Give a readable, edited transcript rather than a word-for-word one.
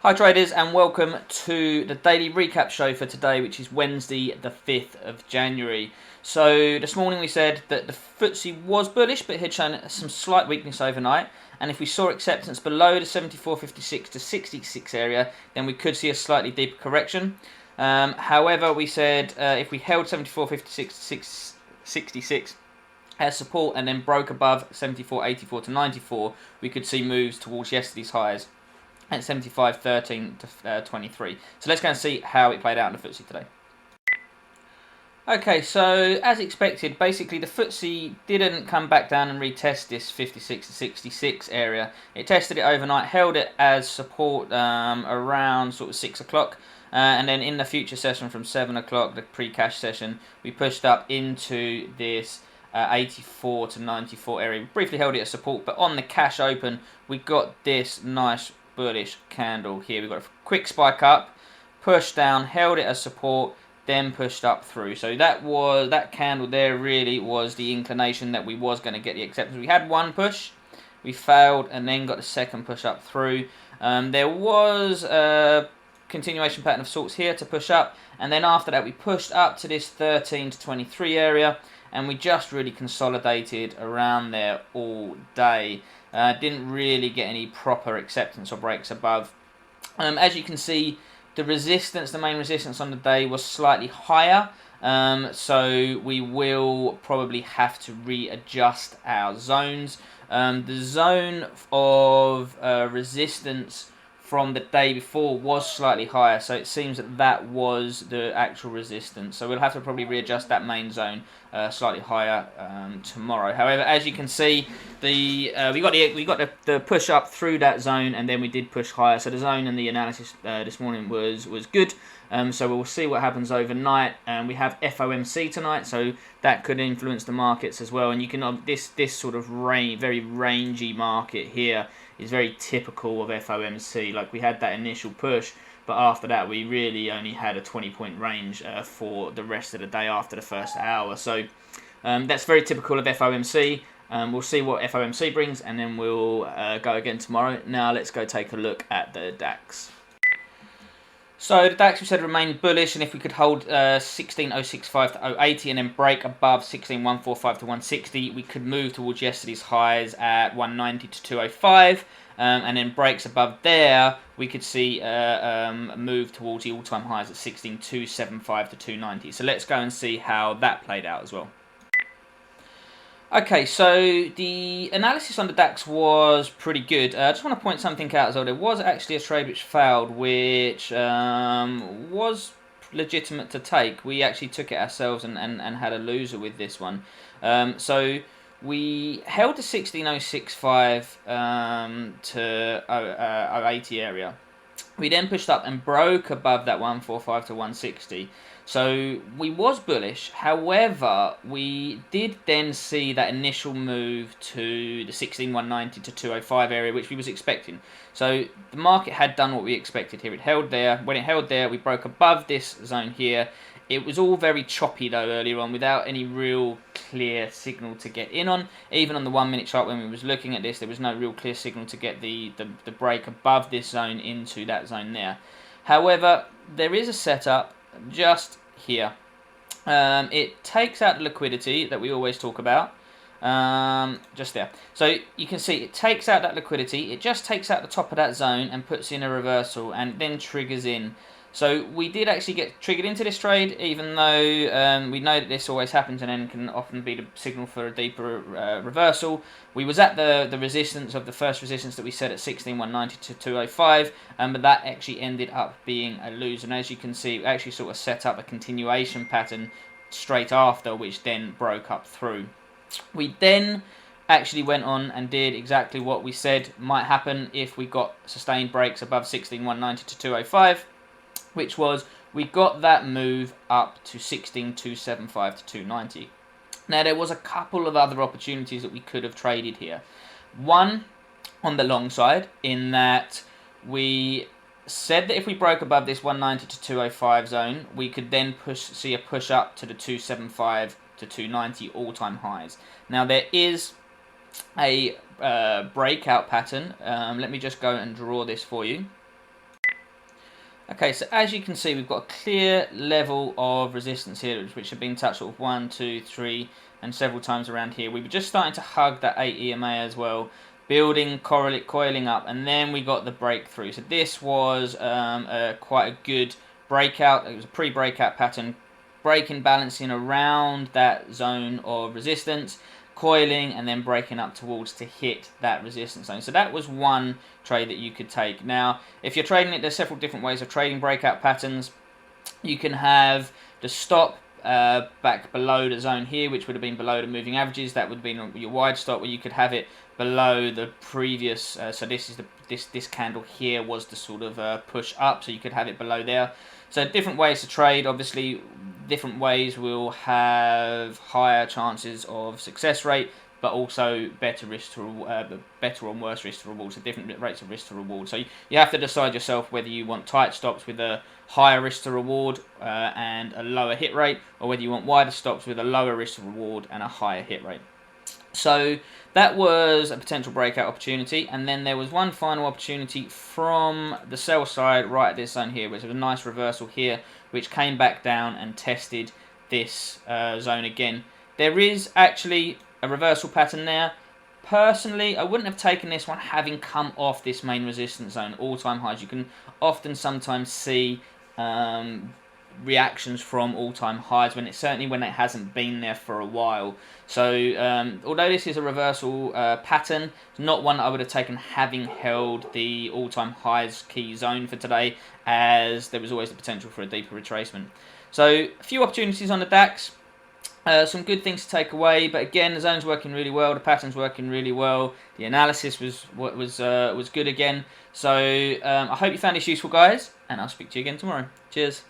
Hi traders, and welcome to the daily recap show for today, which is Wednesday the 5th of January. So this morning we said that the FTSE was bullish but had shown some slight weakness overnight, and if we saw acceptance below the 74.56 to 66 area, then we could see a slightly deeper correction. However, we said if we held 74.56 to 66 as support and then broke above 74.84 to 94, we could see moves towards yesterday's highs at 75.13 to 23. So let's go and see how it played out in the FTSE today. Okay, so as expected, basically the FTSE didn't come back down and retest this 56 to 66 area. It tested it overnight, held it as support around sort of 6 o'clock. And then in the future session from 7 o'clock, the pre-cash session, we pushed up into this 84 to 94 area. We briefly held it as support, but on the cash open, we got this nice bullish candle here. We've got a quick spike up, pushed down, held it as support, then pushed up through. So that candle there really was the inclination that we was going to get the acceptance. We had one push, we failed, and then got the second push up through. There was a continuation pattern of sorts here to push up, and then after that we pushed up to this 13 to 23 area, and we just really consolidated around there all day. Didn't really get any proper acceptance or breaks above. As you can see, the main resistance on the day was slightly higher. So we will probably have to readjust our zones. The zone of resistance from the day before was slightly higher, so it seems that was the actual resistance. So we'll have to probably readjust that main zone slightly higher tomorrow. However, as you can see, we got the push up through that zone, and then we did push higher. So the zone and the analysis this morning was good. So we'll see what happens overnight. We have FOMC tonight, so that could influence the markets as well. And you can this sort of very rangy market here is very typical of FOMC. Like, we had that initial push, but after that we really only had a 20-point range for the rest of the day after the first hour. So that's very typical of FOMC. We'll see what FOMC brings, and then we'll go again tomorrow. Now let's go take a look at the DAX. So the DAX, we said, remained bullish, and if we could hold 16.065 to 080 and then break above 16.145 to 160, we could move towards yesterday's highs at 190 to 205, and then breaks above there, we could see a move towards the all-time highs at 16.275 to 290. So let's go and see how that played out as well. Okay, so the analysis on the DAX was pretty good. I just want to point something out as well. There was actually a trade which failed, which was legitimate to take. We actually took it ourselves and had a loser with this one. So we held the 16.065 to 080 area. We then pushed up and broke above that 145 to 160. So we was bullish. However, we did then see that initial move to the 16.190 to 205 area, which we was expecting. So the market had done what we expected here. It held there. When it held there, we broke above this zone here. It was all very choppy though earlier on, without any real clear signal to get in on. Even on the 1 minute chart when we was looking at this, there was no real clear signal to get the break above this zone into that zone there. However, there is a setup just here. It takes out the liquidity that we always talk about. Just there. So you can see it takes out that liquidity. It just takes out the top of that zone and puts in a reversal and then triggers in. So we did actually get triggered into this trade, even though we know that this always happens and then can often be the signal for a deeper reversal. We was at the resistance of the first resistance that we set at 16.190 to 205, but that actually ended up being a loser. And as you can see, we actually sort of set up a continuation pattern straight after, which then broke up through. We then actually went on and did exactly what we said might happen if we got sustained breaks above 16.190 to 205. Which was, we got that move up to 16.275 to 290. Now, there was a couple of other opportunities that we could have traded here. One, on the long side, in that we said that if we broke above this 190 to 205 zone, we could then see a push up to the 275 to 290 all-time highs. Now, there is a breakout pattern. Let me just go and draw this for you. Okay, so as you can see, we've got a clear level of resistance here, which have been touched sort of 1, 2, 3, and several times around here. We were just starting to hug that 8 EMA as well, building, coiling up, and then we got the breakthrough. So this was quite a good breakout. It was a pre-breakout pattern, breaking, balancing around that zone of resistance, coiling, and then breaking up towards to hit that resistance zone. So that was one trade that you could take. Now, if you're trading it, there's several different ways of trading breakout patterns. You can have the stop back below the zone here, which would have been below the moving averages. That would have been your wide stop, where you could have it below the previous. So this is this candle here was the sort of push up, so you could have it below there. So different ways to trade. Obviously, different ways will have higher chances of success rate, but also better risk to better or worse risk to reward. So different rates of risk to reward. So you have to decide yourself whether you want tight stops with a higher risk to reward and a lower hit rate, or whether you want wider stops with a lower risk to reward and a higher hit rate. So that was a potential breakout opportunity, and then there was one final opportunity from the sell side right at this zone here, which was a nice reversal here, which came back down and tested this zone again. There is actually a reversal pattern there. Personally, I wouldn't have taken this one having come off this main resistance zone, all-time highs. You can often sometimes see reactions from all-time highs when it hasn't been there for a while. So although this is a reversal pattern, it's not one that I would have taken having held the all-time highs key zone for today, as there was always the potential for a deeper retracement. So a few opportunities on the DAX. Some good things to take away, but again, the zone's working really well, the pattern's working really well, the analysis was good again. So I hope you found this useful, guys, and I'll speak to you again tomorrow. Cheers.